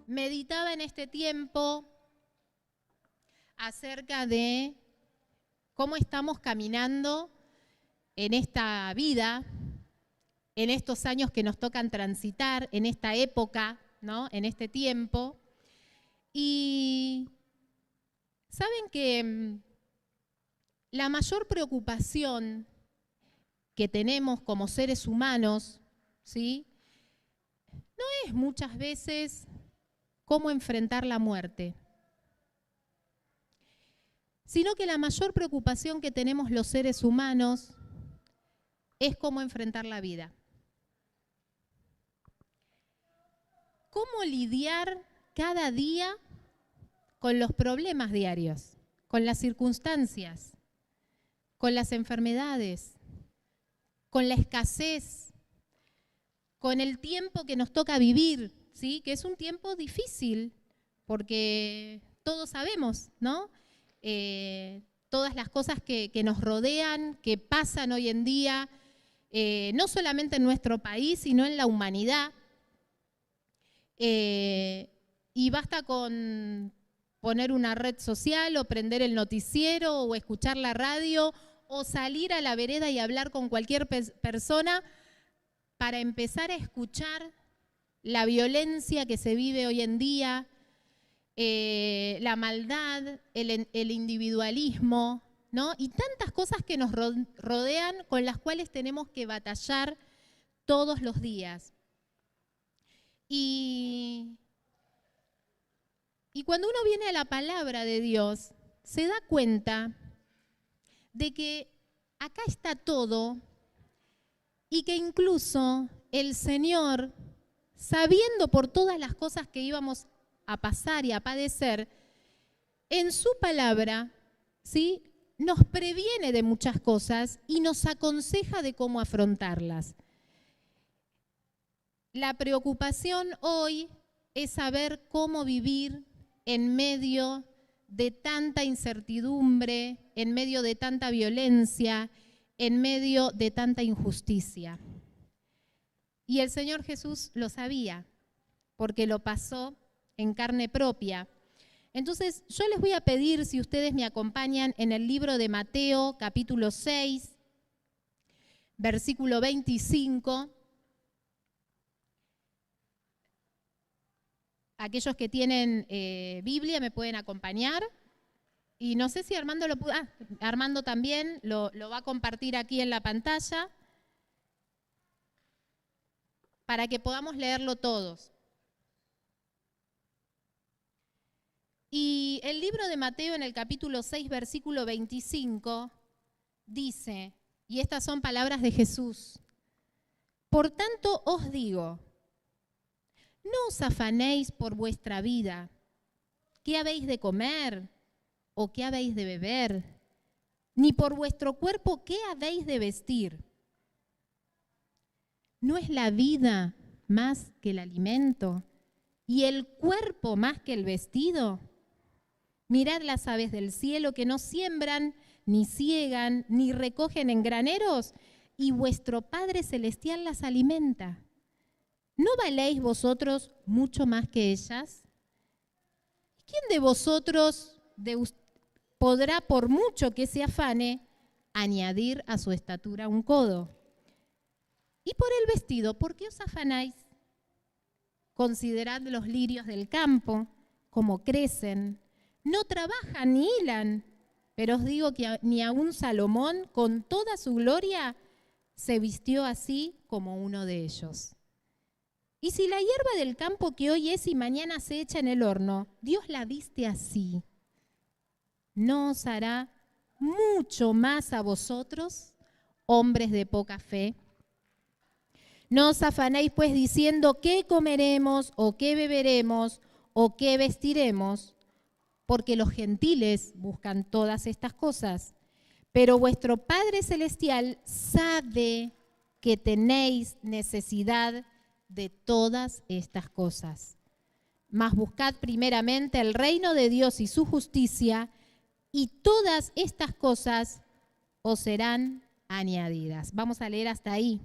meditaba en este tiempo acerca de cómo estamos caminando en esta vida, en estos años que nos tocan transitar, en esta época, ¿no? En este tiempo. Y saben que la mayor preocupación que tenemos como seres humanos, ¿sí?, no es muchas veces cómo enfrentar la muerte, sino que la mayor preocupación que tenemos los seres humanos es cómo enfrentar la vida. Cómo lidiar cada día con los problemas diarios, con las circunstancias, con las enfermedades, con la escasez, con el tiempo que nos toca vivir, ¿sí?, que es un tiempo difícil, porque todos sabemos, ¿no?, todas las cosas que nos rodean, que pasan hoy en día, no solamente en nuestro país, sino en la humanidad. Y basta con poner una red social o prender el noticiero o escuchar la radio o salir a la vereda y hablar con cualquier persona para empezar a escuchar la violencia que se vive hoy en día, la maldad, el individualismo, ¿no?, y tantas cosas que nos rodean con las cuales tenemos que batallar todos los días. Y cuando uno viene a la palabra de Dios, se da cuenta de que acá está todo y que incluso el Señor, sabiendo por todas las cosas que íbamos a pasar y a padecer, en su palabra, ¿sí?, nos previene de muchas cosas y nos aconseja de cómo afrontarlas. La preocupación hoy es saber cómo vivir en medio de tanta incertidumbre, en medio de tanta violencia, en medio de tanta injusticia. Y el Señor Jesús lo sabía, porque lo pasó en carne propia. Entonces, yo les voy a pedir, si ustedes me acompañan, en el libro de Mateo, capítulo 6, versículo 25. Aquellos que tienen Biblia me pueden acompañar. Y no sé si Armando lo pudo. Armando también lo va a compartir aquí en la pantalla para que podamos leerlo todos. Y el libro de Mateo en el capítulo 6, versículo 25, dice, y estas son palabras de Jesús: por tanto os digo, no os afanéis por vuestra vida, qué habéis de comer o qué habéis de beber, ni por vuestro cuerpo qué habéis de vestir. ¿No es la vida más que el alimento y el cuerpo más que el vestido? Mirad las aves del cielo, que no siembran, ni siegan, ni recogen en graneros, y vuestro Padre Celestial las alimenta. ¿No valéis vosotros mucho más que ellas? ¿Quién de vosotros podrá, por mucho que se afane, añadir a su estatura un codo? Y por el vestido, ¿por qué os afanáis? Considerad los lirios del campo, cómo crecen. No trabajan ni hilan, pero os digo que ni aun Salomón, con toda su gloria, se vistió así como uno de ellos. Y si la hierba del campo que hoy es y mañana se echa en el horno, Dios la viste así, ¿no os hará mucho más a vosotros, hombres de poca fe? No os afanéis pues diciendo qué comeremos o qué beberemos o qué vestiremos, porque los gentiles buscan todas estas cosas, pero vuestro Padre Celestial sabe que tenéis necesidad de todas estas cosas. Mas buscad primeramente el reino de Dios y su justicia, y todas estas cosas os serán añadidas. Vamos a leer hasta ahí.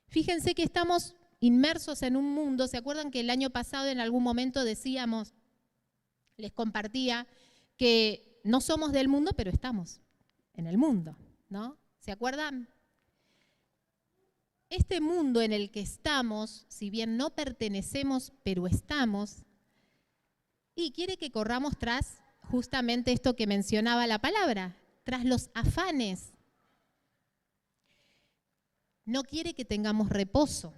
Fíjense que estamos inmersos en un mundo. ¿Se acuerdan que el año pasado en algún momento decíamos, les compartía, que no somos del mundo, pero estamos en el mundo, ¿no? ¿Se acuerdan? Este mundo en el que estamos, si bien no pertenecemos, pero estamos, y quiere que corramos tras justamente esto que mencionaba la palabra, tras los afanes. No quiere que tengamos reposo,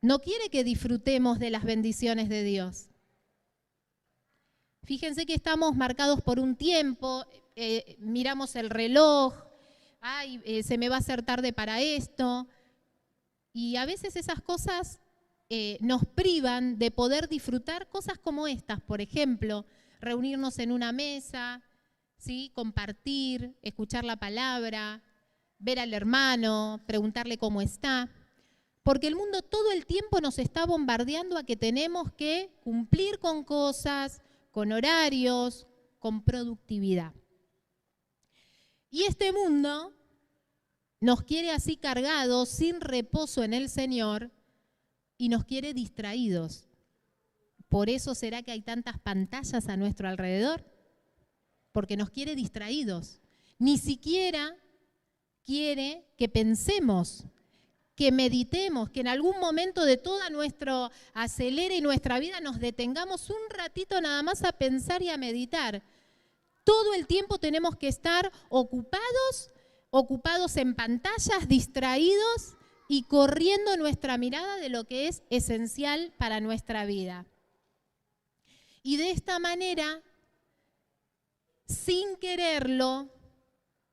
no quiere que disfrutemos de las bendiciones de Dios. Fíjense que estamos marcados por un tiempo, miramos el reloj, se me va a hacer tarde para esto, y a veces esas cosas nos privan de poder disfrutar cosas como estas, por ejemplo, reunirnos en una mesa, ¿sí? Compartir, escuchar la palabra, ver al hermano, preguntarle cómo está. Porque el mundo todo el tiempo nos está bombardeando a que tenemos que cumplir con cosas, con horarios, con productividad. Y este mundo nos quiere así cargados, sin reposo en el Señor, y nos quiere distraídos. Por eso será que hay tantas pantallas a nuestro alrededor, porque nos quiere distraídos. Ni siquiera quiere que pensemos, que meditemos, que en algún momento de toda nuestro acelere y nuestra vida nos detengamos un ratito nada más a pensar y a meditar. Todo el tiempo tenemos que estar ocupados en pantallas, distraídos y corriendo nuestra mirada de lo que es esencial para nuestra vida. Y de esta manera, sin quererlo,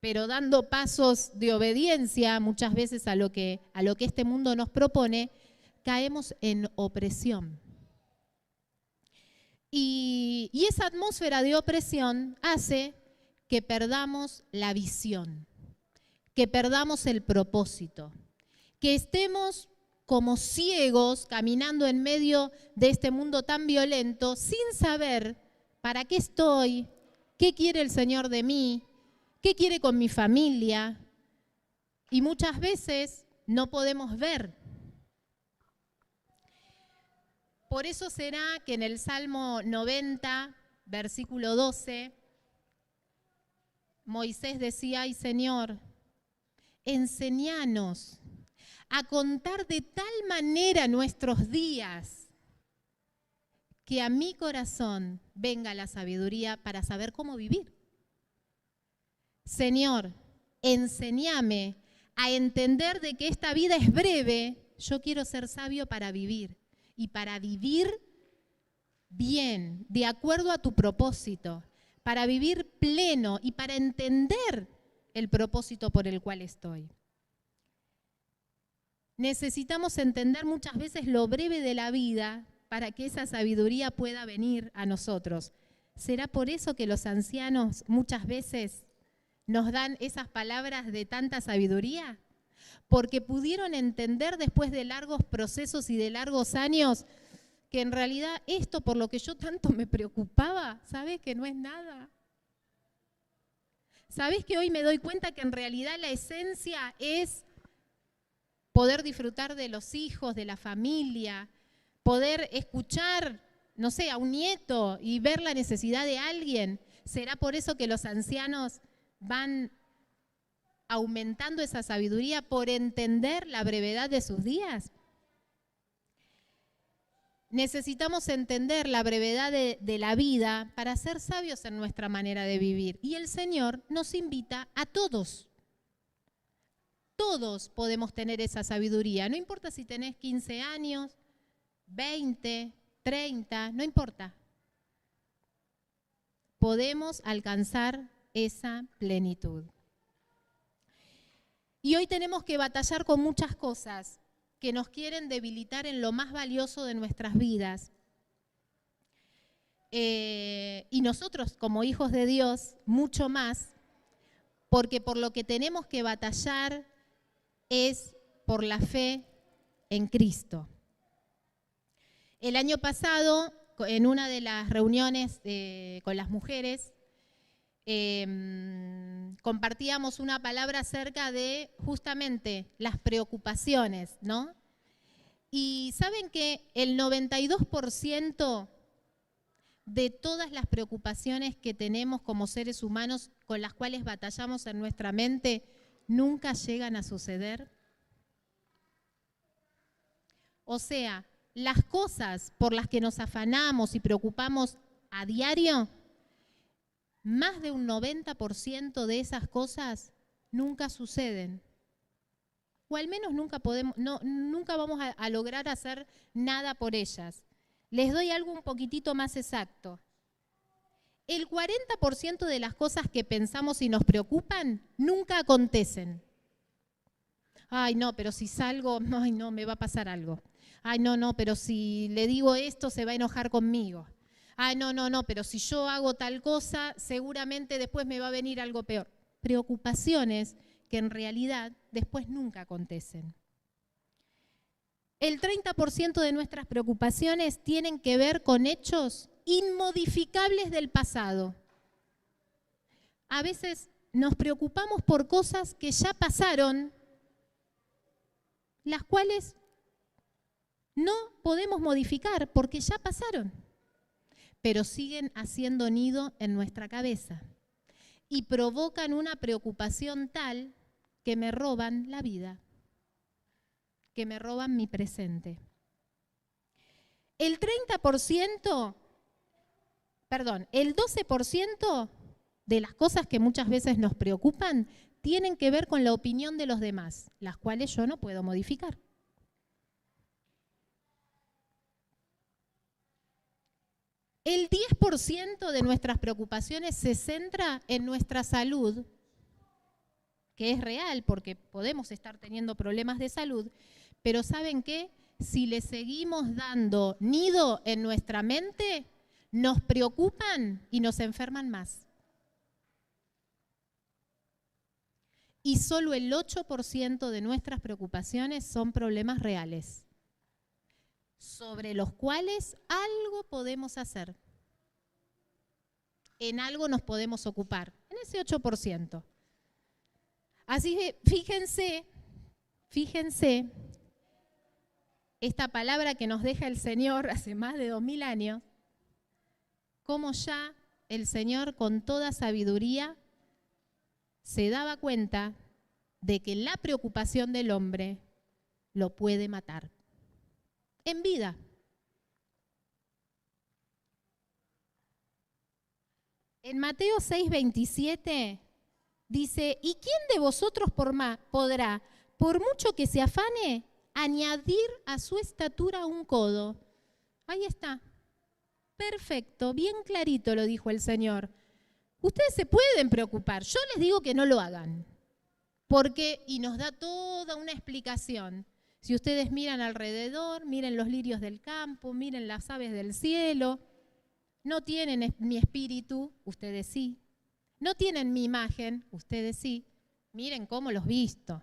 pero dando pasos de obediencia muchas veces a lo que este mundo nos propone, caemos en opresión. Y esa atmósfera de opresión hace que perdamos la visión, que perdamos el propósito, que estemos como ciegos caminando en medio de este mundo tan violento sin saber para qué estoy, qué quiere el Señor de mí, qué quiere con mi familia. Y muchas veces no podemos ver. Por eso será que en el Salmo 90, versículo 12, Moisés decía: ay Señor, enséñanos a contar de tal manera nuestros días que a mi corazón venga la sabiduría para saber cómo vivir. Señor, enséñame a entender de que esta vida es breve. Yo quiero ser sabio para vivir y para vivir bien, de acuerdo a tu propósito, para vivir pleno y para entender el propósito por el cual estoy. Necesitamos entender muchas veces lo breve de la vida para que esa sabiduría pueda venir a nosotros. ¿Será por eso que los ancianos muchas veces nos dan esas palabras de tanta sabiduría? Porque pudieron entender después de largos procesos y de largos años que en realidad esto por lo que yo tanto me preocupaba, ¿sabes que no es nada? ¿Sabés que hoy me doy cuenta que en realidad la esencia es poder disfrutar de los hijos, de la familia, poder escuchar, no sé, a un nieto y ver la necesidad de alguien? ¿Será por eso que los ancianos van aumentando esa sabiduría por entender la brevedad de sus días? Necesitamos entender la brevedad de la vida para ser sabios en nuestra manera de vivir. Y el Señor nos invita a todos. Todos podemos tener esa sabiduría. No importa si tenés 15 años, 20, 30, no importa. Podemos alcanzar esa plenitud. Y hoy tenemos que batallar con muchas cosas que nos quieren debilitar en lo más valioso de nuestras vidas. Y nosotros, como hijos de Dios, mucho más, porque por lo que tenemos que batallar es por la fe en Cristo. El año pasado, en una de las reuniones con las mujeres, compartíamos una palabra acerca de justamente las preocupaciones, ¿no? Y saben que el 92% de todas las preocupaciones que tenemos como seres humanos, con las cuales batallamos en nuestra mente, nunca llegan a suceder. O sea, las cosas por las que nos afanamos y preocupamos a diario, más de un 90% de esas cosas nunca suceden. O al menos nunca vamos a lograr hacer nada por ellas. Les doy algo un poquitito más exacto. El 40% de las cosas que pensamos y nos preocupan nunca acontecen. Ay, no, pero si salgo, ay, no, me va a pasar algo. Ay, no, pero si le digo esto, se va a enojar conmigo. Ay, no, pero si yo hago tal cosa, seguramente después me va a venir algo peor. Preocupaciones que en realidad después nunca acontecen. El 30% de nuestras preocupaciones tienen que ver con hechos inmodificables del pasado. A veces nos preocupamos por cosas que ya pasaron, las cuales no podemos modificar porque ya pasaron, pero siguen haciendo nido en nuestra cabeza y provocan una preocupación tal que me roban la vida, que me roban mi presente. El 12% de las cosas que muchas veces nos preocupan tienen que ver con la opinión de los demás, las cuales yo no puedo modificar. El 10% de nuestras preocupaciones se centra en nuestra salud, que es real porque podemos estar teniendo problemas de salud, pero ¿saben qué? Si le seguimos dando nido en nuestra mente, nos preocupan y nos enferman más. Y solo el 8% de nuestras preocupaciones son problemas reales, sobre los cuales algo podemos hacer. En algo nos podemos ocupar, en ese 8%. Así que fíjense, esta palabra que nos deja el Señor hace más de 2000 años, cómo ya el Señor con toda sabiduría se daba cuenta de que la preocupación del hombre lo puede matar en vida. En Mateo 6:27 dice, ¿y quién de vosotros podrá, por mucho que se afane, añadir a su estatura un codo? Ahí está. Perfecto, bien clarito lo dijo el Señor. Ustedes se pueden preocupar, yo les digo que no lo hagan. Y nos da toda una explicación. Si ustedes miran alrededor, miren los lirios del campo, miren las aves del cielo, no tienen mi espíritu, ustedes sí. No tienen mi imagen, ustedes sí. Miren cómo los visto.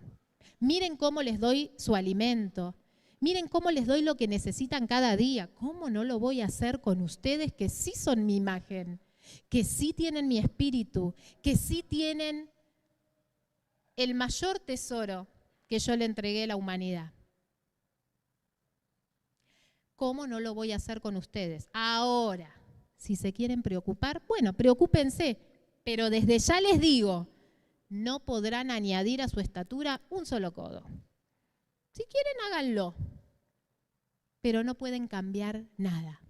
Miren cómo les doy su alimento. Miren cómo les doy lo que necesitan cada día. ¿Cómo no lo voy a hacer con ustedes que sí son mi imagen? Que sí tienen mi espíritu, que sí tienen el mayor tesoro que yo le entregué a la humanidad. ¿Cómo no lo voy a hacer con ustedes? Ahora, si se quieren preocupar, bueno, preocúpense, pero desde ya les digo, no podrán añadir a su estatura un solo codo. Si quieren, háganlo, pero no pueden cambiar nada.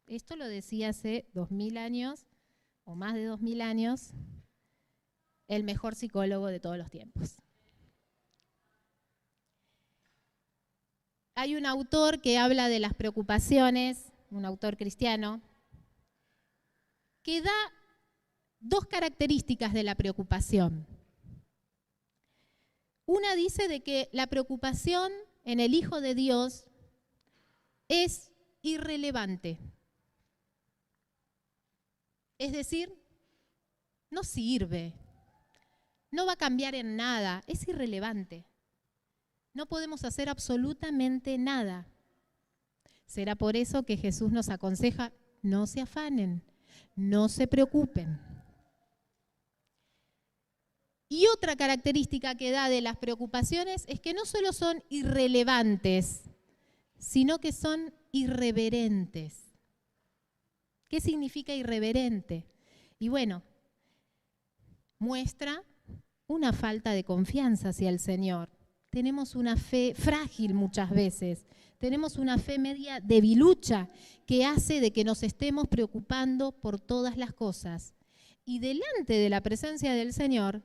Esto lo decía hace 2000 años, o más de 2000 años, el mejor psicólogo de todos los tiempos. Hay un autor que habla de las preocupaciones, un autor cristiano, que da dos características de la preocupación. Una dice de que la preocupación en el Hijo de Dios es irrelevante. Es decir, no sirve, no va a cambiar en nada, es irrelevante. No podemos hacer absolutamente nada. Será por eso que Jesús nos aconseja, no se afanen, no se preocupen. Y otra característica que da de las preocupaciones es que no solo son irrelevantes, sino que son irreverentes. ¿Qué significa irreverente? Y bueno, muestra una falta de confianza hacia el Señor. Tenemos una fe frágil muchas veces, tenemos una fe media debilucha que hace de que nos estemos preocupando por todas las cosas. Y delante de la presencia del Señor,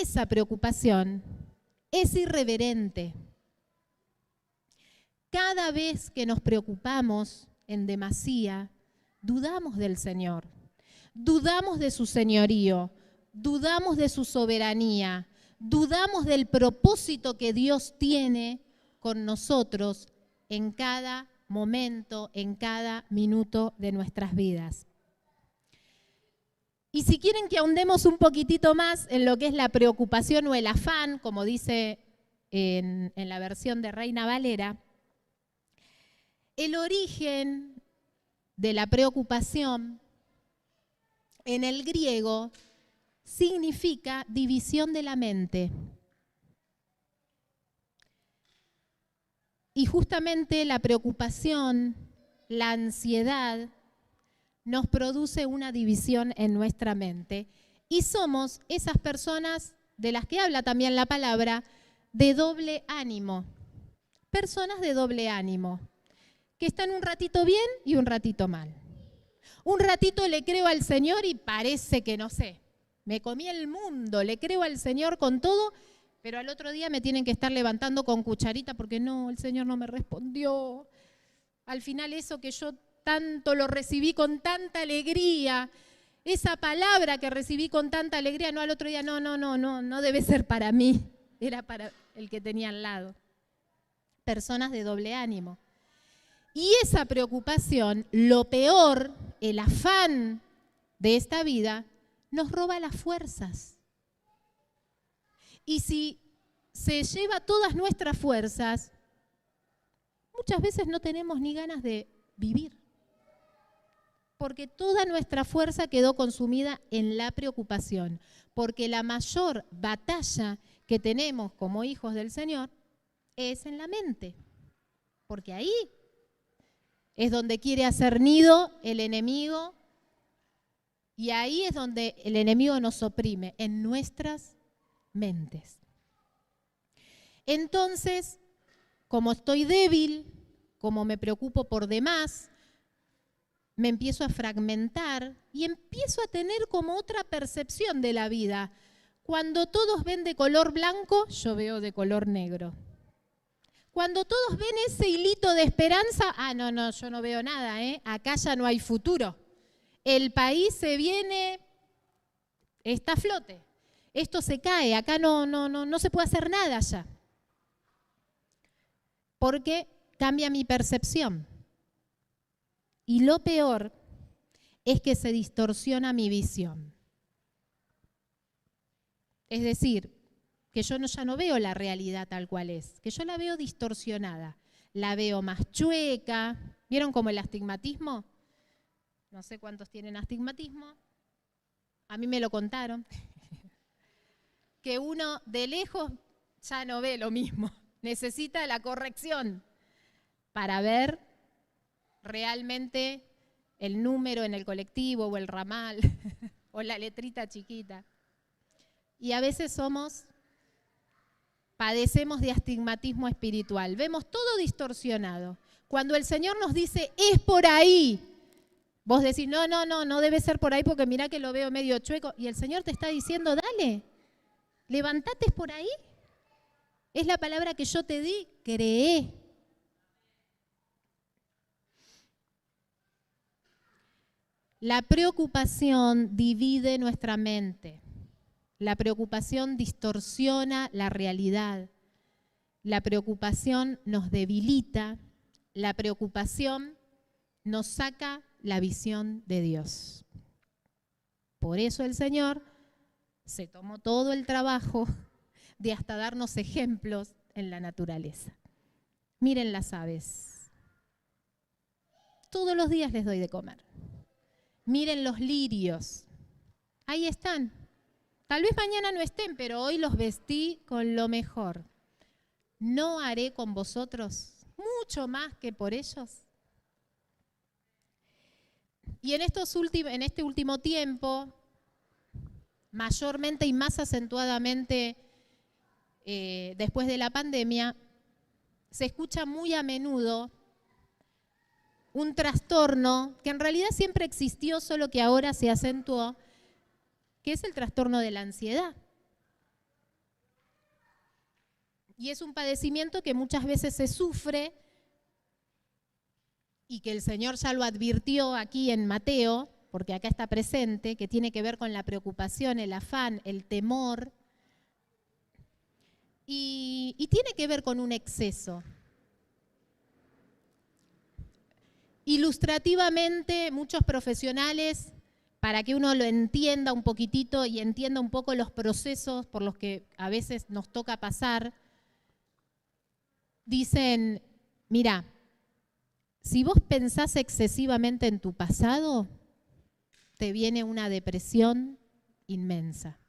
esa preocupación es irreverente. Cada vez que nos preocupamos en demasía, dudamos del Señor, dudamos de su señorío, dudamos de su soberanía, dudamos del propósito que Dios tiene con nosotros en cada momento, en cada minuto de nuestras vidas. Y si quieren que ahondemos un poquitito más en lo que es la preocupación o el afán, como dice en la versión de Reina Valera, el origen de la preocupación en el griego significa división de la mente. Y justamente la preocupación, la ansiedad, nos produce una división en nuestra mente. Y somos esas personas de las que habla también la palabra, de doble ánimo. Personas de doble ánimo, que están un ratito bien y un ratito mal. Un ratito le creo al Señor y parece que no sé, me comí el mundo, le creo al Señor con todo, pero al otro día me tienen que estar levantando con cucharita porque no, el Señor no me respondió. Al final eso que yo tanto lo recibí con tanta alegría, esa palabra que recibí con tanta alegría, no, al otro día, no debe ser para mí, era para el que tenía al lado. Personas de doble ánimo. Y esa preocupación, lo peor, el afán de esta vida, nos roba las fuerzas. Y si se lleva todas nuestras fuerzas, muchas veces no tenemos ni ganas de vivir. Porque toda nuestra fuerza quedó consumida en la preocupación. Porque la mayor batalla que tenemos como hijos del Señor es en la mente. Porque ahí es donde quiere hacer nido el enemigo y ahí es donde el enemigo nos oprime, en nuestras mentes. Entonces, como estoy débil, como me preocupo por demás, me empiezo a fragmentar y empiezo a tener como otra percepción de la vida. Cuando todos ven de color blanco, yo veo de color negro. Cuando todos ven ese hilito de esperanza, no, yo no veo nada, acá ya no hay futuro. El país se viene, está a flote, esto se cae, acá no se puede hacer nada ya. Porque cambia mi percepción. Y lo peor es que se distorsiona mi visión. Es decir, que yo ya no veo la realidad tal cual es, que yo la veo distorsionada, la veo más chueca. ¿Vieron como el astigmatismo? No sé cuántos tienen astigmatismo, a mí me lo contaron, que uno de lejos ya no ve lo mismo, necesita la corrección para ver realmente el número en el colectivo o el ramal o la letrita chiquita. Y a veces padecemos de astigmatismo espiritual, vemos todo distorsionado. Cuando el Señor nos dice, es por ahí, vos decís, no debe ser por ahí porque mirá que lo veo medio chueco. Y el Señor te está diciendo, dale, levantate, es por ahí. Es la palabra que yo te di, cree. La preocupación divide nuestra mente. La preocupación distorsiona la realidad. La preocupación nos debilita. La preocupación nos saca la visión de Dios. Por eso el Señor se tomó todo el trabajo de hasta darnos ejemplos en la naturaleza. Miren las aves. Todos los días les doy de comer. Miren los lirios. Ahí están. Tal vez mañana no estén, pero hoy los vestí con lo mejor. ¿No haré con vosotros? mucho más que por ellos. Y en este último tiempo, mayormente y más acentuadamente después de la pandemia, se escucha muy a menudo un trastorno que en realidad siempre existió, solo que ahora se acentuó, que es el trastorno de la ansiedad. Y es un padecimiento que muchas veces se sufre y que el Señor ya lo advirtió aquí en Mateo, porque acá está presente, que tiene que ver con la preocupación, el afán, el temor, y tiene que ver con un exceso. Ilustrativamente, muchos profesionales, para que uno lo entienda un poquitito y entienda un poco los procesos por los que a veces nos toca pasar, dicen, mira, si vos pensás excesivamente en tu pasado, te viene una depresión inmensa.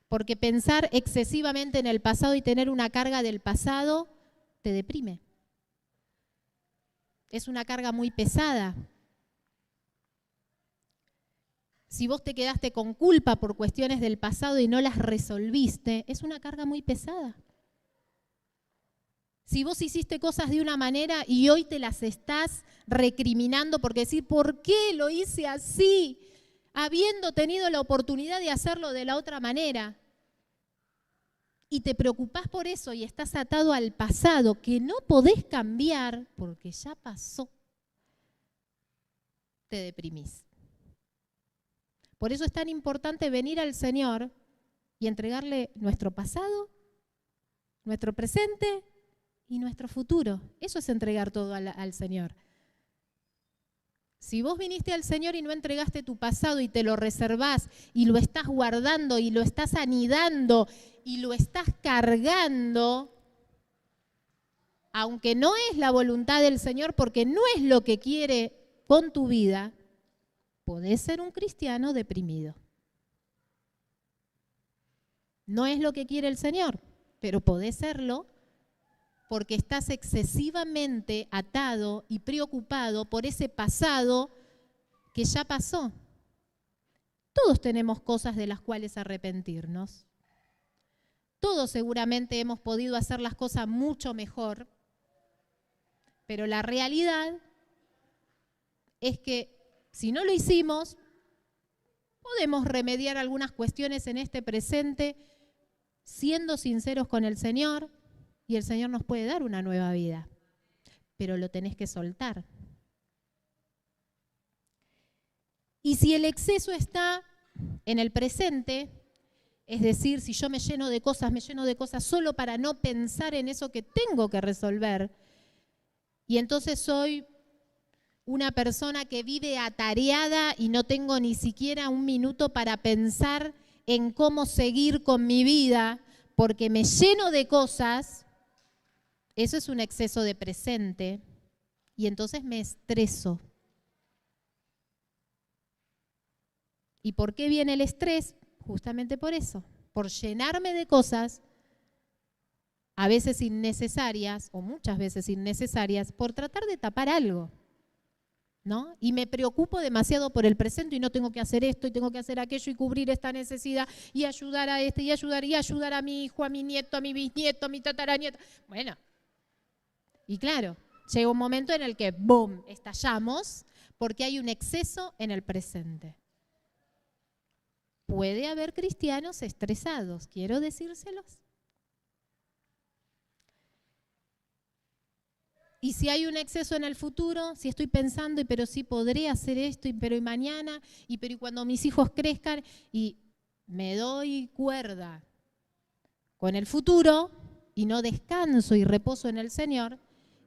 Porque pensar excesivamente en el pasado y tener una carga del pasado te deprime. Es una carga muy pesada. Si vos te quedaste con culpa por cuestiones del pasado y no las resolviste, es una carga muy pesada. Si vos hiciste cosas de una manera y hoy te las estás recriminando porque decís, ¿por qué lo hice así? Habiendo tenido la oportunidad de hacerlo de la otra manera. Y te preocupás por eso y estás atado al pasado que no podés cambiar porque ya pasó. Te deprimís. Por eso es tan importante venir al Señor y entregarle nuestro pasado, nuestro presente y nuestro futuro. Eso es entregar todo al Señor. Si vos viniste al Señor y no entregaste tu pasado y te lo reservás y lo estás guardando y lo estás anidando y lo estás cargando, aunque no es la voluntad del Señor porque no es lo que quiere con tu vida, podés ser un cristiano deprimido. No es lo que quiere el Señor, pero podés serlo porque estás excesivamente atado y preocupado por ese pasado que ya pasó. Todos tenemos cosas de las cuales arrepentirnos. Todos seguramente hemos podido hacer las cosas mucho mejor, pero la realidad es que si no lo hicimos, podemos remediar algunas cuestiones en este presente siendo sinceros con el Señor, y el Señor nos puede dar una nueva vida, pero lo tenés que soltar. Y si el exceso está en el presente, es decir, si yo me lleno de cosas solo para no pensar en eso que tengo que resolver, y entonces soy una persona que vive atareada y no tengo ni siquiera un minuto para pensar en cómo seguir con mi vida, porque me lleno de cosas, eso es un exceso de presente, y entonces me estreso. ¿Y por qué viene el estrés? Justamente por eso, por llenarme de cosas, a veces innecesarias, o muchas veces innecesarias, por tratar de tapar algo, ¿no? Y me preocupo demasiado por el presente y no tengo que hacer esto y tengo que hacer aquello y cubrir esta necesidad y ayudar a este y ayudar a mi hijo, a mi nieto, a mi bisnieto, a mi tataranieto. Bueno, y claro, llega un momento en el que ¡boom!, estallamos porque hay un exceso en el presente. Puede haber cristianos estresados, quiero decírselos. Y si hay un exceso en el futuro, si estoy pensando, pero sí podré hacer esto, pero y mañana, pero y cuando mis hijos crezcan, y me doy cuerda con el futuro y no descanso y reposo en el Señor,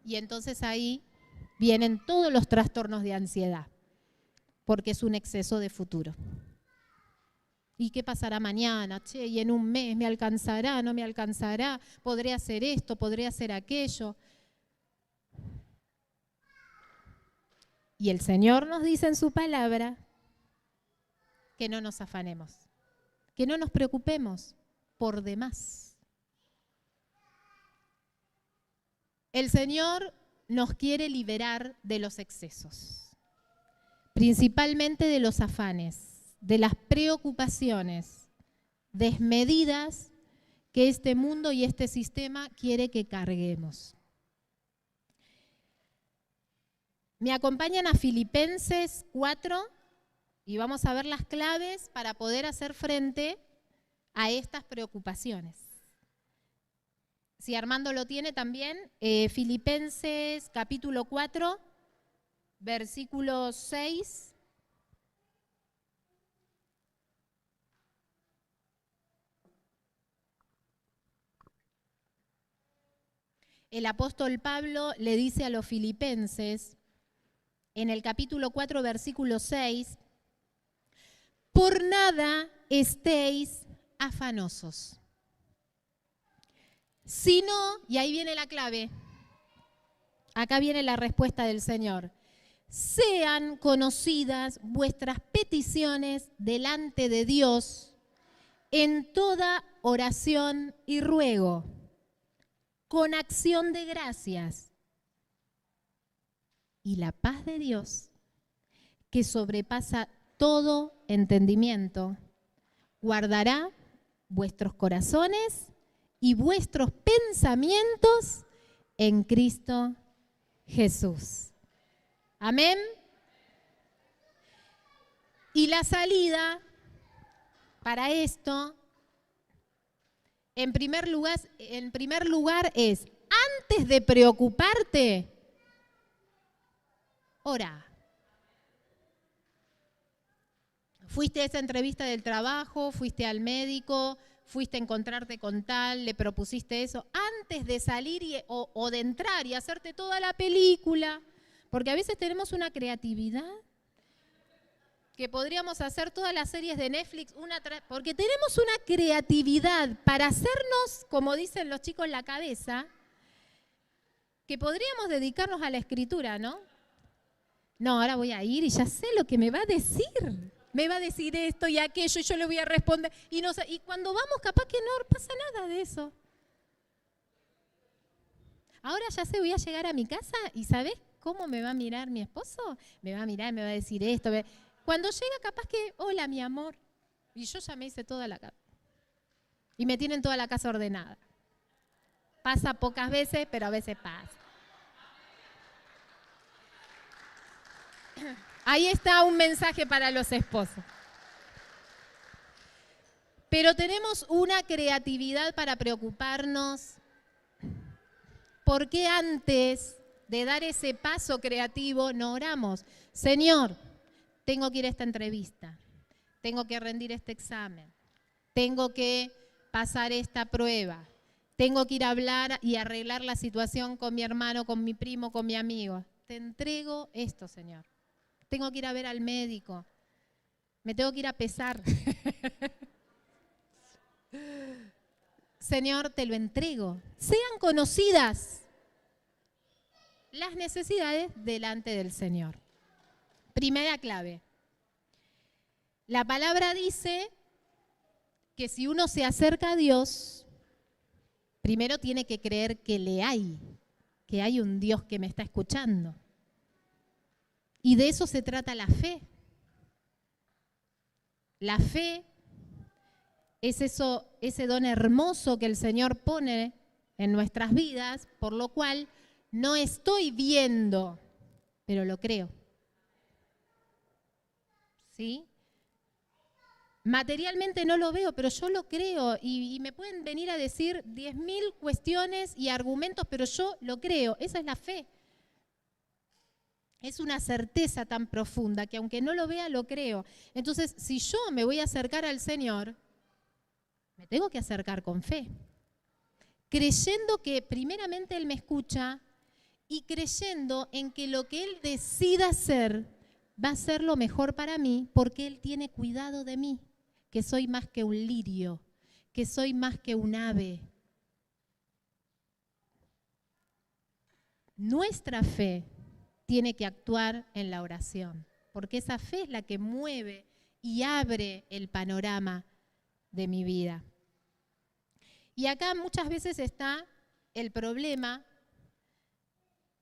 y entonces ahí vienen todos los trastornos de ansiedad, porque es un exceso de futuro. ¿Y qué pasará mañana? Che, y en un mes, ¿me alcanzará? ¿No me alcanzará? ¿Podré hacer esto? ¿Podré hacer aquello? Y el Señor nos dice en su palabra que no nos afanemos, que no nos preocupemos por demás. El Señor nos quiere liberar de los excesos, principalmente de los afanes, de las preocupaciones desmedidas que este mundo y este sistema quiere que carguemos. Me acompañan a Filipenses 4 y vamos a ver las claves para poder hacer frente a estas preocupaciones. Si Armando lo tiene también, Filipenses capítulo 4, versículo 6. El apóstol Pablo le dice a los filipenses, en el capítulo 4, versículo 6, por nada estéis afanosos, sino, y ahí viene la clave, acá viene la respuesta del Señor, sean conocidas vuestras peticiones delante de Dios en toda oración y ruego, con acción de gracias. Y la paz de Dios, que sobrepasa todo entendimiento, guardará vuestros corazones y vuestros pensamientos en Cristo Jesús. Amén. Y la salida para esto, en primer lugar es, antes de preocuparte, ora. Fuiste a esa entrevista del trabajo, fuiste al médico, fuiste a encontrarte con tal, le propusiste eso, antes de salir o de entrar y hacerte toda la película, porque a veces tenemos una creatividad que podríamos hacer todas las series de Netflix, porque tenemos una creatividad para hacernos, como dicen los chicos, la cabeza, que podríamos dedicarnos a la escritura, ¿no? No, ahora voy a ir y ya sé lo que me va a decir. Me va a decir esto y aquello y yo le voy a responder. Y cuando vamos, capaz que no pasa nada de eso. Ahora ya sé, voy a llegar a mi casa y ¿sabés cómo me va a mirar mi esposo? Me va a mirar, me va a decir esto. Cuando llega, capaz que, hola, mi amor. Y yo ya me hice toda la casa. Y me tienen toda la casa ordenada. Pasa pocas veces, pero a veces pasa. Ahí está un mensaje para los esposos. Pero tenemos una creatividad para preocuparnos. ¿Por qué antes de dar ese paso creativo no oramos? Señor, tengo que ir a esta entrevista, tengo que rendir este examen, tengo que pasar esta prueba, tengo que ir a hablar y arreglar la situación con mi hermano, con mi primo, con mi amigo. Te entrego esto, Señor. Tengo que ir a ver al médico, me tengo que ir a pesar. Señor, te lo entrego. Sean conocidas las necesidades delante del Señor. Primera clave. La palabra dice que si uno se acerca a Dios, primero tiene que creer que que hay un Dios que me está escuchando. Y de eso se trata la fe. La fe es ese don hermoso que el Señor pone en nuestras vidas, por lo cual no estoy viendo, pero lo creo. ¿Sí? Materialmente no lo veo, pero yo lo creo y me pueden venir a decir 10.000 cuestiones y argumentos, pero yo lo creo. Esa es la fe. Es una certeza tan profunda que aunque no lo vea, lo creo. Entonces, si yo me voy a acercar al Señor, me tengo que acercar con fe, creyendo que primeramente Él me escucha y creyendo en que lo que Él decida hacer va a ser lo mejor para mí porque Él tiene cuidado de mí, que soy más que un lirio, que soy más que un ave. Nuestra fe tiene que actuar en la oración, porque esa fe es la que mueve y abre el panorama de mi vida. Y acá muchas veces está el problema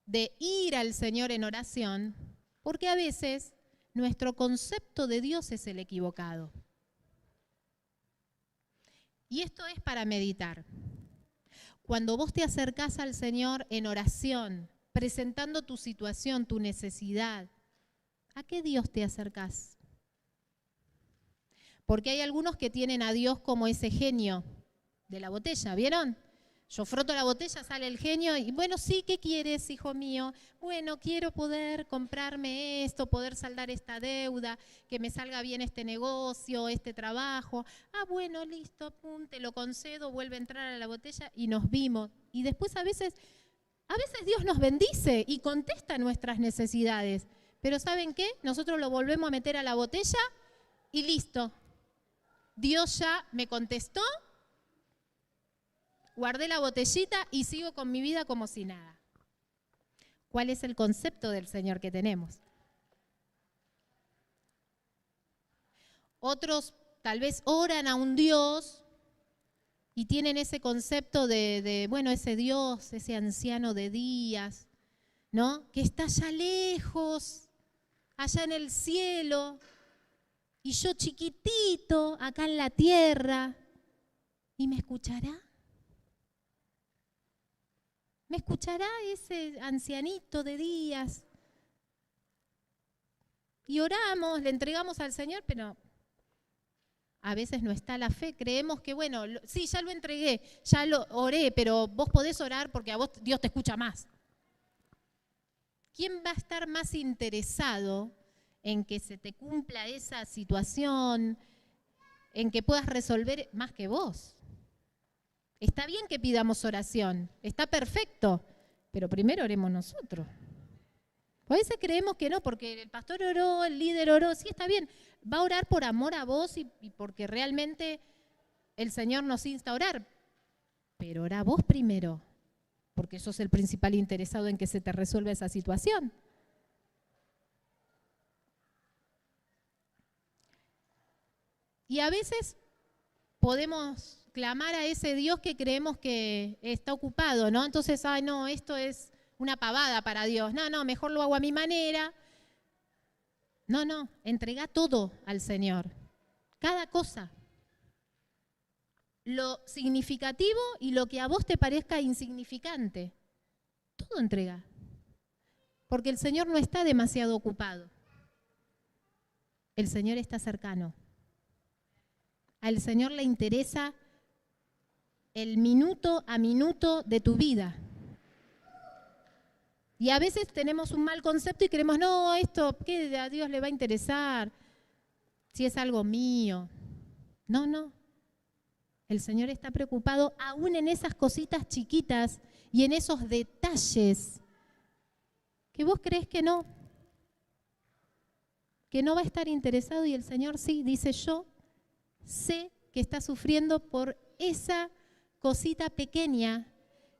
de ir al Señor en oración, porque a veces nuestro concepto de Dios es el equivocado. Y esto es para meditar. Cuando vos te acercás al Señor en oración, presentando tu situación, tu necesidad, ¿a qué Dios te acercás? Porque hay algunos que tienen a Dios como ese genio de la botella, ¿vieron? Yo froto la botella, sale el genio y bueno, sí, ¿qué quieres, hijo mío? Bueno, quiero poder comprarme esto, poder saldar esta deuda, que me salga bien este negocio, este trabajo. Ah, bueno, listo, pum, te lo concedo, vuelve a entrar a la botella y nos vimos. Y después a veces Dios nos bendice y contesta nuestras necesidades. Pero ¿saben qué? Nosotros lo volvemos a meter a la botella y listo. Dios ya me contestó. Guardé la botellita y sigo con mi vida como si nada. ¿Cuál es el concepto del Señor que tenemos? Otros tal vez oran a un Dios y tienen ese concepto bueno, ese Dios, ese anciano de días, ¿no? Que está allá lejos, allá en el cielo, y yo chiquitito, acá en la tierra, ¿y me escuchará? ¿Me escuchará ese ancianito de días? Y oramos, le entregamos al Señor, pero a veces no está la fe. Creemos que, bueno, sí, ya lo entregué, ya lo oré, pero vos podés orar porque a vos Dios te escucha más. ¿Quién va a estar más interesado en que se te cumpla esa situación, en que puedas resolver más que vos? Está bien que pidamos oración, está perfecto, pero primero oremos nosotros. A veces creemos que no, porque el pastor oró, el líder oró, sí está bien, va a orar por amor a vos y porque realmente el Señor nos insta a orar, pero ora vos primero, porque sos el principal interesado en que se te resuelva esa situación. Y a veces podemos clamar a ese Dios que creemos que está ocupado, ¿no? Entonces, ay, no, esto es una pavada para Dios. No, mejor lo hago a mi manera. No, entrega todo al Señor. Cada cosa. Lo significativo y lo que a vos te parezca insignificante. Todo entrega. Porque el Señor no está demasiado ocupado. El Señor está cercano. Al Señor le interesa el minuto a minuto de tu vida. Y a veces tenemos un mal concepto y creemos, no, esto, ¿qué a Dios le va a interesar? Si es algo mío. No. El Señor está preocupado aún en esas cositas chiquitas y en esos detalles que vos crees que no va a estar interesado y el Señor sí, dice yo, sé que está sufriendo por esa cosita pequeña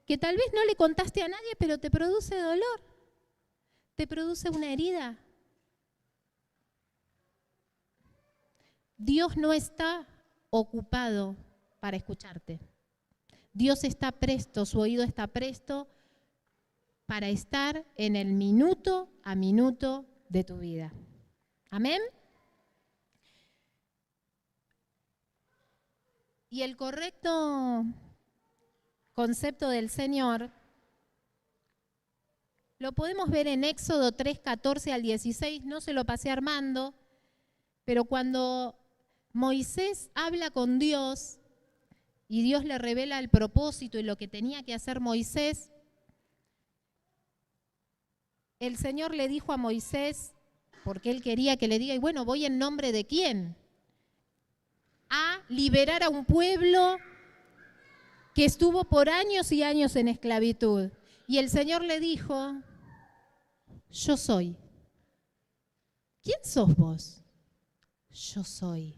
que tal vez no le contaste a nadie, pero te produce dolor, te produce una herida. Dios no está ocupado para escucharte. Dios está presto, su oído está presto para estar en el minuto a minuto de tu vida. Amén. Y el correcto concepto del Señor lo podemos ver en Éxodo 3, 14 al 16, no se lo pasé a Armando, pero cuando Moisés habla con Dios y Dios le revela el propósito y lo que tenía que hacer Moisés, el Señor le dijo a Moisés, porque él quería que le diga, y bueno, ¿voy en nombre de quién? A liberar a un pueblo que estuvo por años y años en esclavitud. Y el Señor le dijo, yo soy. ¿Quién sos vos? Yo soy,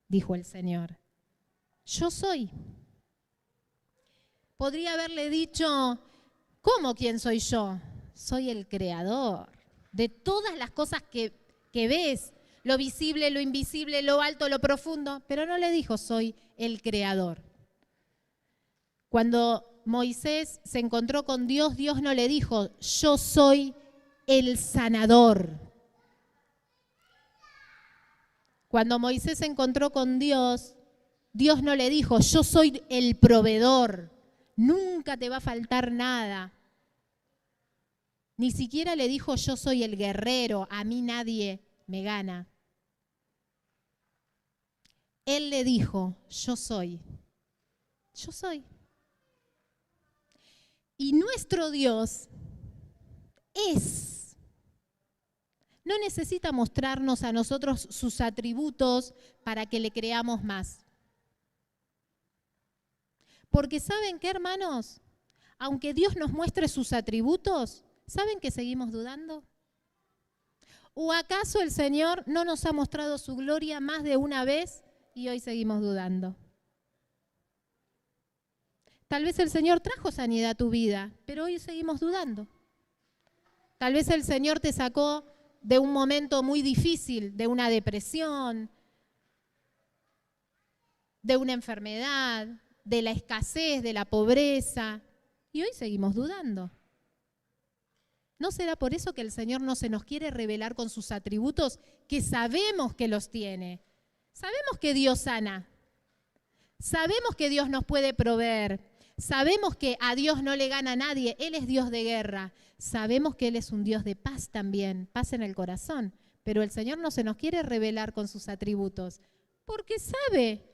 dijo el Señor. Yo soy. Podría haberle dicho, ¿cómo quién soy yo? Soy el creador de todas las cosas que ves, lo visible, lo invisible, lo alto, lo profundo, pero no le dijo, soy el creador. Cuando Moisés se encontró con Dios, Dios no le dijo, yo soy el sanador. Cuando Moisés se encontró con Dios, Dios no le dijo, yo soy el proveedor, nunca te va a faltar nada. Ni siquiera le dijo, yo soy el guerrero, a mí nadie me gana. Él le dijo, yo soy. Yo soy. Y nuestro Dios es. No necesita mostrarnos a nosotros sus atributos para que le creamos más. Porque ¿saben qué, hermanos? Aunque Dios nos muestre sus atributos, ¿saben que seguimos dudando? ¿O acaso el Señor no nos ha mostrado su gloria más de una vez y hoy seguimos dudando? Tal vez el Señor trajo sanidad a tu vida, pero hoy seguimos dudando. Tal vez el Señor te sacó de un momento muy difícil, de una depresión, de una enfermedad, de la escasez, de la pobreza, y hoy seguimos dudando. ¿No será por eso que el Señor no se nos quiere revelar con sus atributos, que sabemos que los tiene? Sabemos que Dios sana, sabemos que Dios nos puede proveer, sabemos que a Dios no le gana a nadie, Él es Dios de guerra, sabemos que Él es un Dios de paz también, paz en el corazón, pero el Señor no se nos quiere revelar con sus atributos, porque sabe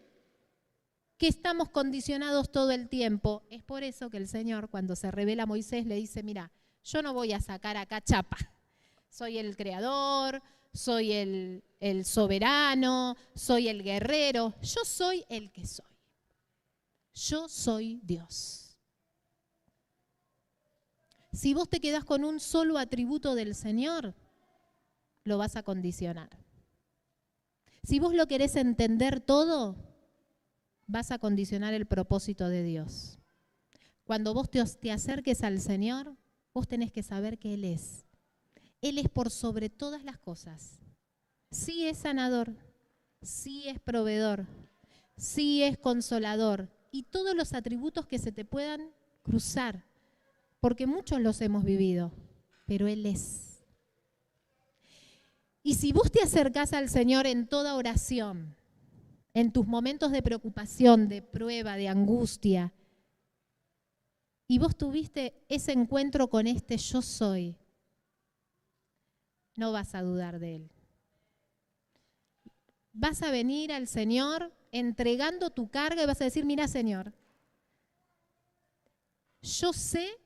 que estamos condicionados todo el tiempo. Es por eso que el Señor, cuando se revela a Moisés, le dice, mira, yo no voy a sacar acá chapa. Soy el creador, soy el soberano, soy el guerrero. Yo soy el que soy. Yo soy Dios. Si vos te quedás con un solo atributo del Señor, lo vas a condicionar. Si vos lo querés entender todo, vas a condicionar el propósito de Dios. Cuando vos te acerques al Señor, vos tenés que saber que Él es. Él es por sobre todas las cosas. Sí es sanador, sí es proveedor, sí es consolador y todos los atributos que se te puedan cruzar, porque muchos los hemos vivido, pero Él es. Y si vos te acercás al Señor en toda oración, en tus momentos de preocupación, de prueba, de angustia, y vos tuviste ese encuentro con este yo soy, no vas a dudar de Él. Vas a venir al Señor entregando tu carga y vas a decir, mira Señor, yo sé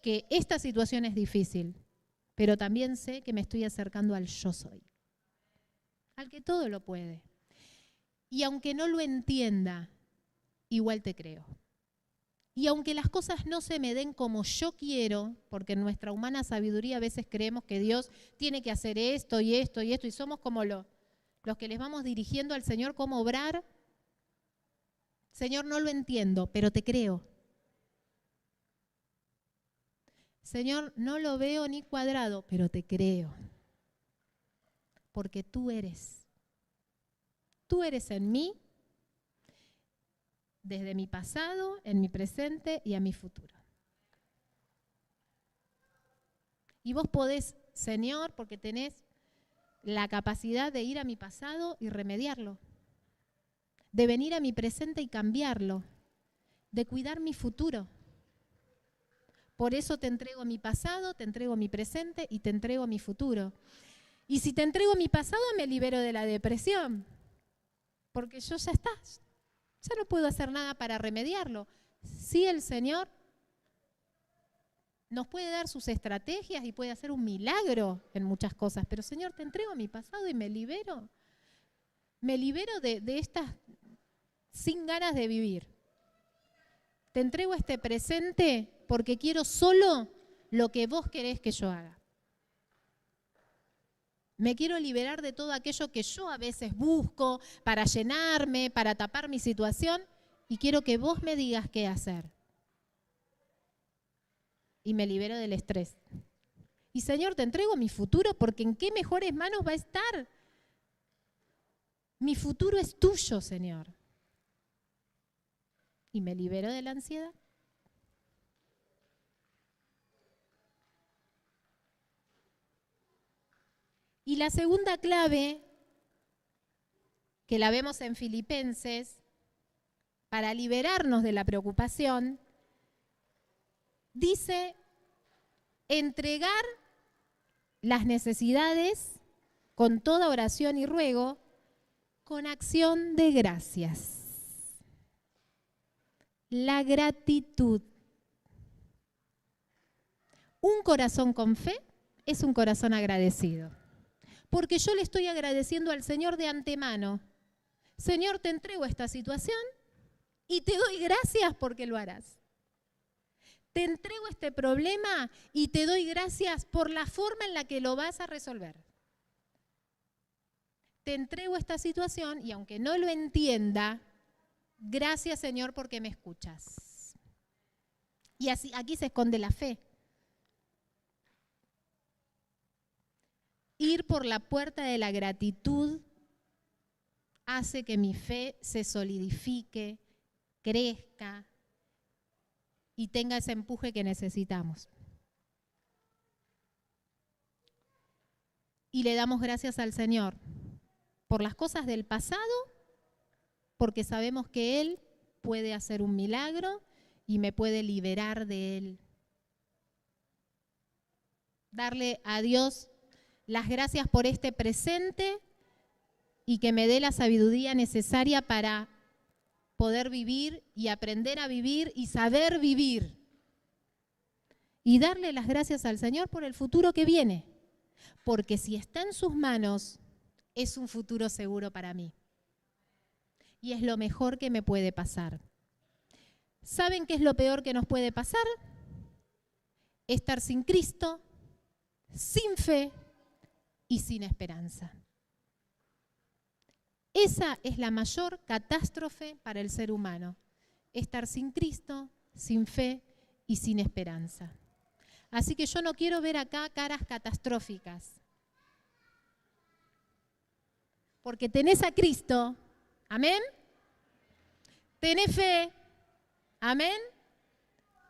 que esta situación es difícil, pero también sé que me estoy acercando al yo soy, al que todo lo puede. Y aunque no lo entienda, igual te creo. Y aunque las cosas no se me den como yo quiero, porque en nuestra humana sabiduría a veces creemos que Dios tiene que hacer esto y esto y esto, y somos como los que les vamos dirigiendo al Señor cómo obrar. Señor, no lo entiendo, pero te creo. Señor, no lo veo ni cuadrado, pero te creo. Porque tú eres. Tú eres en mí, desde mi pasado, en mi presente y a mi futuro. Y vos podés, Señor, porque tenés la capacidad de ir a mi pasado y remediarlo, de venir a mi presente y cambiarlo, de cuidar mi futuro. Por eso te entrego mi pasado, te entrego mi presente y te entrego mi futuro. Y si te entrego mi pasado, me libero de la depresión, porque yo ya está. Ya no puedo hacer nada para remediarlo. Sí, el Señor nos puede dar sus estrategias y puede hacer un milagro en muchas cosas, pero Señor, te entrego mi pasado y me libero. Me libero de estas sin ganas de vivir. Te entrego este presente porque quiero solo lo que vos querés que yo haga. Me quiero liberar de todo aquello que yo a veces busco para llenarme, para tapar mi situación, y quiero que vos me digas qué hacer. Y me libero del estrés. Y Señor, te entrego mi futuro porque en qué mejores manos va a estar. Mi futuro es tuyo, Señor. y me libero de la ansiedad. Y la segunda clave, que la vemos en Filipenses, para liberarnos de la preocupación, dice entregar las necesidades con toda oración y ruego, con acción de gracias. La gratitud. Un corazón con fe es un corazón agradecido. Porque yo le estoy agradeciendo al Señor de antemano. Señor, te entrego esta situación y te doy gracias porque lo harás. Te entrego este problema y te doy gracias por la forma en la que lo vas a resolver. Te entrego esta situación y aunque no lo entienda, gracias Señor porque me escuchas. Y así, aquí se esconde la fe. Ir por la puerta de la gratitud hace que mi fe se solidifique, crezca y tenga ese empuje que necesitamos. Y le damos gracias al Señor por las cosas del pasado, porque sabemos que Él puede hacer un milagro y me puede liberar de Él. Darle a Dios las gracias por este presente y que me dé la sabiduría necesaria para poder vivir y aprender a vivir y saber vivir. Y darle las gracias al Señor por el futuro que viene, porque si está en sus manos, es un futuro seguro para mí. Y es lo mejor que me puede pasar. ¿Saben qué es lo peor que nos puede pasar? Estar sin Cristo, sin fe y sin esperanza. Esa es la mayor catástrofe para el ser humano. Estar sin Cristo, sin fe y sin esperanza. Así que yo no quiero ver acá caras catastróficas. Porque tenés a Cristo, amén, tenés fe, amén,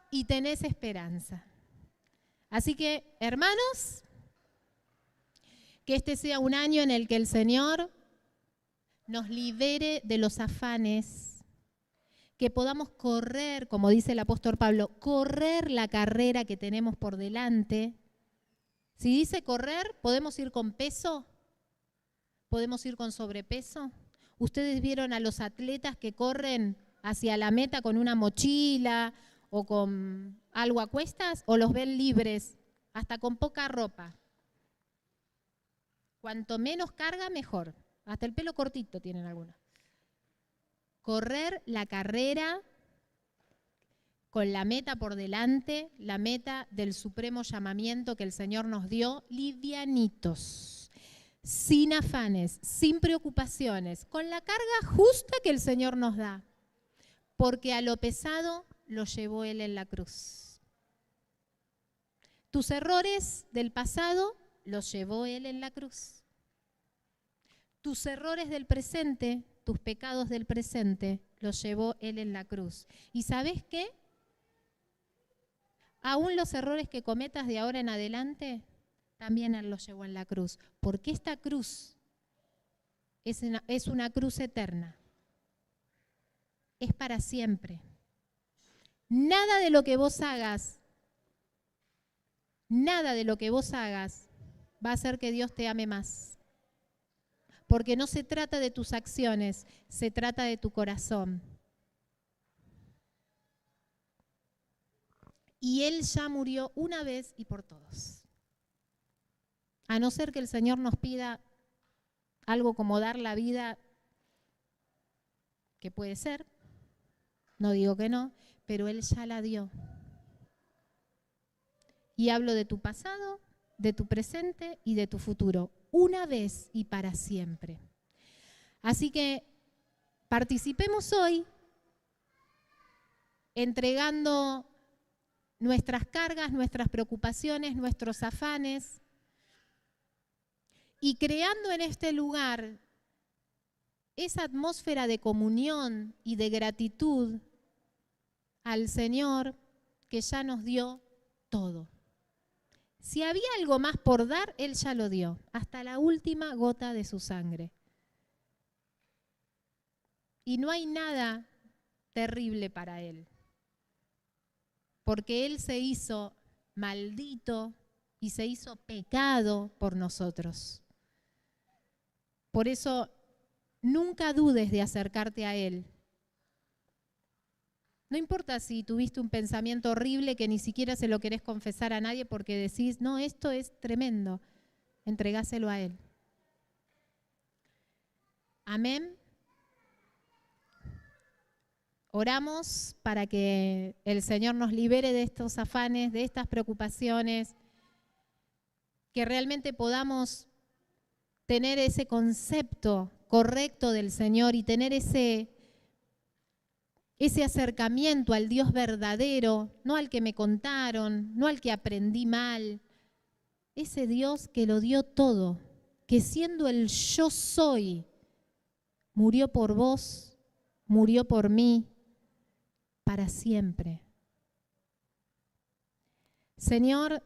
y tenés esperanza. Así que, hermanos, que este sea un año en el que el Señor nos libere de los afanes, que podamos correr, como dice el apóstol Pablo, correr la carrera que tenemos por delante. Si dice correr, ¿podemos ir con peso? ¿Podemos ir con sobrepeso? ¿Ustedes vieron a los atletas que corren hacia la meta con una mochila o con algo a cuestas? ¿O los ven libres, hasta con poca ropa? Cuanto menos carga, mejor. Hasta el pelo cortito tienen algunos. Correr la carrera con la meta por delante, la meta del supremo llamamiento que el Señor nos dio, livianitos, sin afanes, sin preocupaciones, con la carga justa que el Señor nos da, porque a lo pesado lo llevó Él en la cruz. Tus errores del pasado los llevó Él en la cruz. Tus errores del presente, tus pecados del presente, los llevó Él en la cruz. ¿Y sabes qué? Aún los errores que cometas de ahora en adelante, también Él los llevó en la cruz. Porque esta cruz es una cruz eterna. Es para siempre. Nada de lo que vos hagas, va a hacer que Dios te ame más. Porque no se trata de tus acciones, se trata de tu corazón. Y Él ya murió una vez y por todos. A no ser que el Señor nos pida algo como dar la vida, que puede ser, no digo que no, pero Él ya la dio. Y hablo de tu pasado, de tu presente y de tu futuro, una vez y para siempre. Así que participemos hoy entregando nuestras cargas, nuestras preocupaciones, nuestros afanes y creando en este lugar esa atmósfera de comunión y de gratitud al Señor que ya nos dio todo. Si había algo más por dar, Él ya lo dio, hasta la última gota de su sangre. Y no hay nada terrible para Él, porque Él se hizo maldito y se hizo pecado por nosotros. Por eso, nunca dudes de acercarte a Él. No importa si tuviste un pensamiento horrible que ni siquiera se lo querés confesar a nadie porque decís, no, esto es tremendo, entregáselo a Él. Amén. Oramos para que el Señor nos libere de estos afanes, de estas preocupaciones, que realmente podamos tener ese concepto correcto del Señor y tener ese acercamiento al Dios verdadero, no al que me contaron, no al que aprendí mal, ese Dios que lo dio todo, que siendo el yo soy, murió por vos, murió por mí, para siempre. Señor,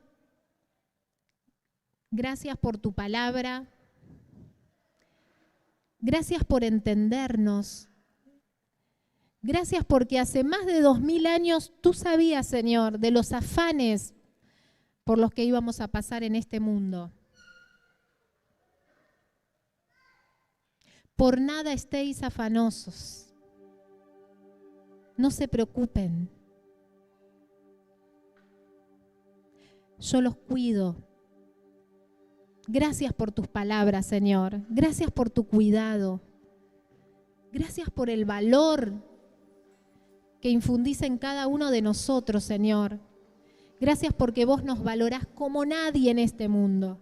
gracias por tu palabra, gracias por entendernos, gracias porque hace más de 2000 años tú sabías, Señor, de los afanes por los que íbamos a pasar en este mundo. Por nada estéis afanosos. No se preocupen. Yo los cuido. Gracias por tus palabras, Señor. Gracias por tu cuidado. Gracias por el valor que infundís en cada uno de nosotros, Señor. Gracias porque vos nos valorás como nadie en este mundo.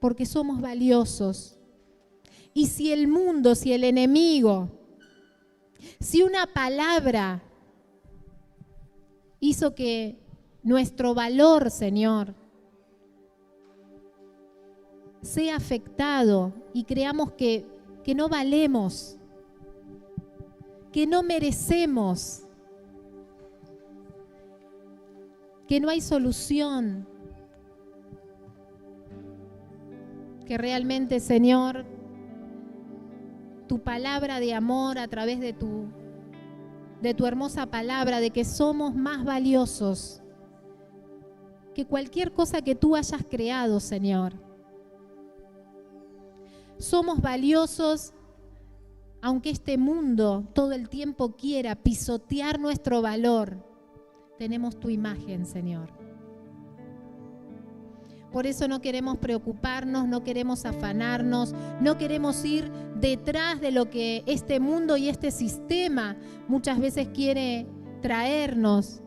Porque somos valiosos. Y si el mundo, si el enemigo, si una palabra hizo que nuestro valor, Señor, sea afectado y creamos que no valemos, que no merecemos, que no hay solución, que realmente, Señor, tu palabra de amor a través de tu hermosa palabra, de que somos más valiosos que cualquier cosa que tú hayas creado, Señor. Somos valiosos aunque este mundo todo el tiempo quiera pisotear nuestro valor. Tenemos tu imagen, Señor. Por eso no queremos preocuparnos, no queremos afanarnos, no queremos ir detrás de lo que este mundo y este sistema muchas veces quiere traernos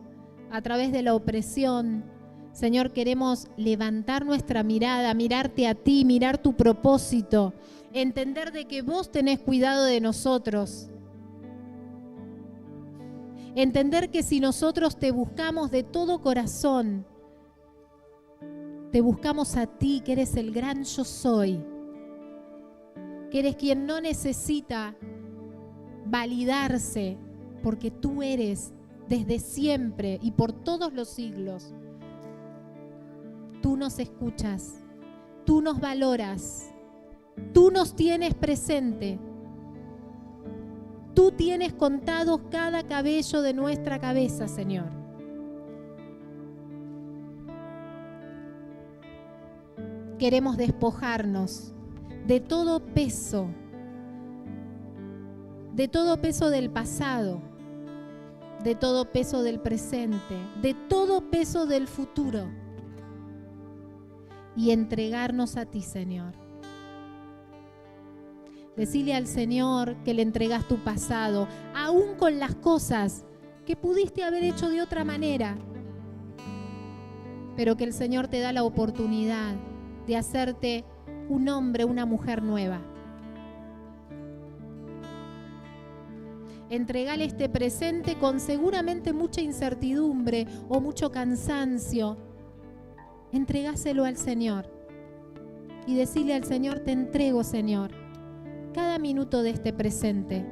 a través de la opresión. Señor, queremos levantar nuestra mirada, mirarte a ti, mirar tu propósito, entender de que vos tenés cuidado de nosotros. Entender que si nosotros te buscamos de todo corazón, te buscamos a ti, que eres el gran yo soy, que eres quien no necesita validarse, porque tú eres desde siempre y por todos los siglos. Tú nos escuchas, tú nos valoras, tú nos tienes presente, tú tienes contados cada cabello de nuestra cabeza, Señor. Queremos despojarnos de todo peso del pasado, de todo peso del presente, de todo peso del futuro y entregarnos a ti, Señor. Decile al Señor que le entregas tu pasado, aún con las cosas que pudiste haber hecho de otra manera, pero que el Señor te da la oportunidad de hacerte un hombre, una mujer nueva. Entregale este presente con seguramente mucha incertidumbre o mucho cansancio. Entregáselo al Señor y decile al Señor: te entrego, Señor, cada minuto de este presente.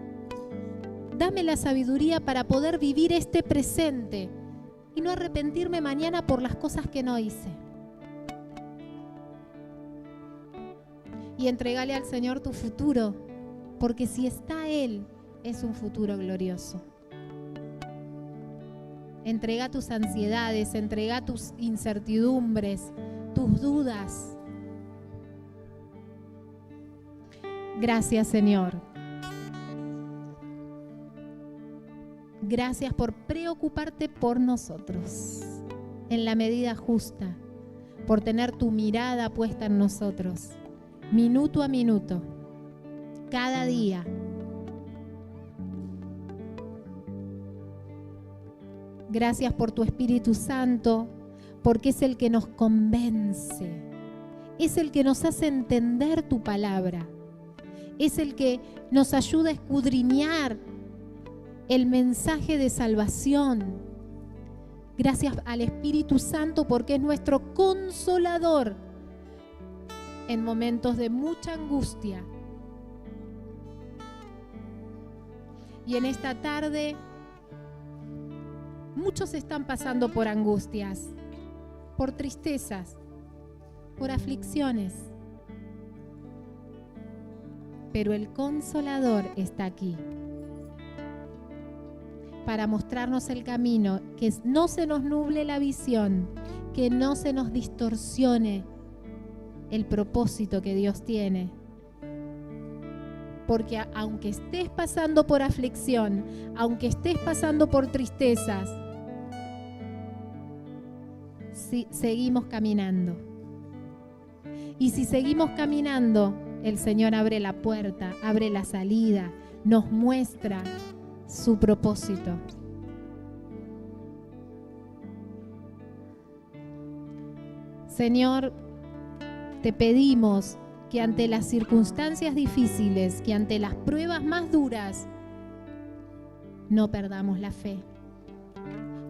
Dame la sabiduría para poder vivir este presente y no arrepentirme mañana por las cosas que no hice. Y entregale al Señor tu futuro, porque si está Él, es un futuro glorioso. Entrega tus ansiedades, entrega tus incertidumbres, tus dudas. Gracias, Señor. Gracias por preocuparte por nosotros en la medida justa, por tener tu mirada puesta en nosotros, minuto a minuto, cada día. Gracias por tu Espíritu Santo, porque es el que nos convence, es el que nos hace entender tu palabra, es el que nos ayuda a escudriñar el mensaje de salvación. Gracias al Espíritu Santo porque es nuestro consolador en momentos de mucha angustia. Y en esta tarde muchos están pasando por angustias, por tristezas, por aflicciones. Pero el Consolador está aquí para mostrarnos el camino, que no se nos nuble la visión, que no se nos distorsione el propósito que Dios tiene. Porque aunque estés pasando por aflicción, aunque estés pasando por tristezas, seguimos caminando. Y si seguimos caminando, el Señor abre la puerta, abre la salida, nos muestra su propósito. Señor, te pedimos que ante las circunstancias difíciles, que ante las pruebas más duras, no perdamos la fe.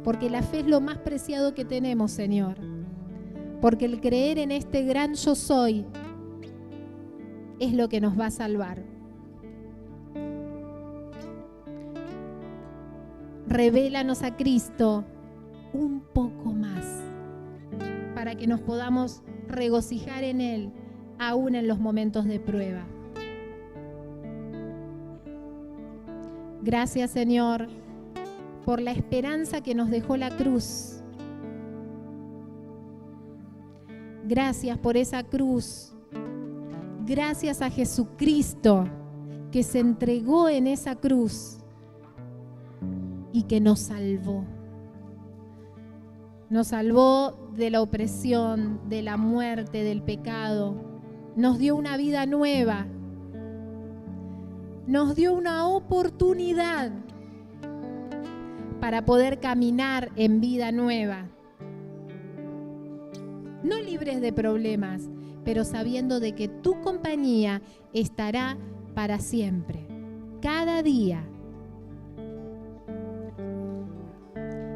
Porque la fe es lo más preciado que tenemos, Señor. Porque el creer en este gran yo soy es lo que nos va a salvar. Revélanos a Cristo un poco más para que nos podamos regocijar en Él aún en los momentos de prueba. Gracias, Señor, por la esperanza que nos dejó la cruz. Gracias por esa cruz. Gracias a Jesucristo que se entregó en esa cruz y que nos salvó. Nos salvó de la opresión, de la muerte, del pecado. Nos dio una vida nueva. Nos dio una oportunidad para poder caminar en vida nueva. No libres de problemas, pero sabiendo de que tu compañía estará para siempre, cada día.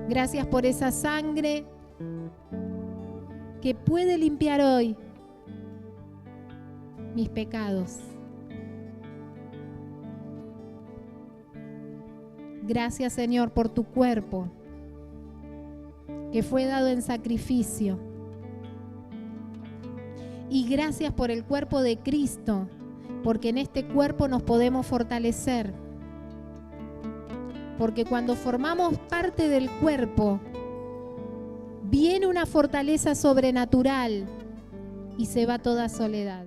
Gracias por esa sangre que puede limpiar hoy mis pecados. Gracias, Señor, por tu cuerpo que fue dado en sacrificio. Y gracias por el cuerpo de Cristo, porque en este cuerpo nos podemos fortalecer. Porque cuando formamos parte del cuerpo, viene una fortaleza sobrenatural y se va toda soledad.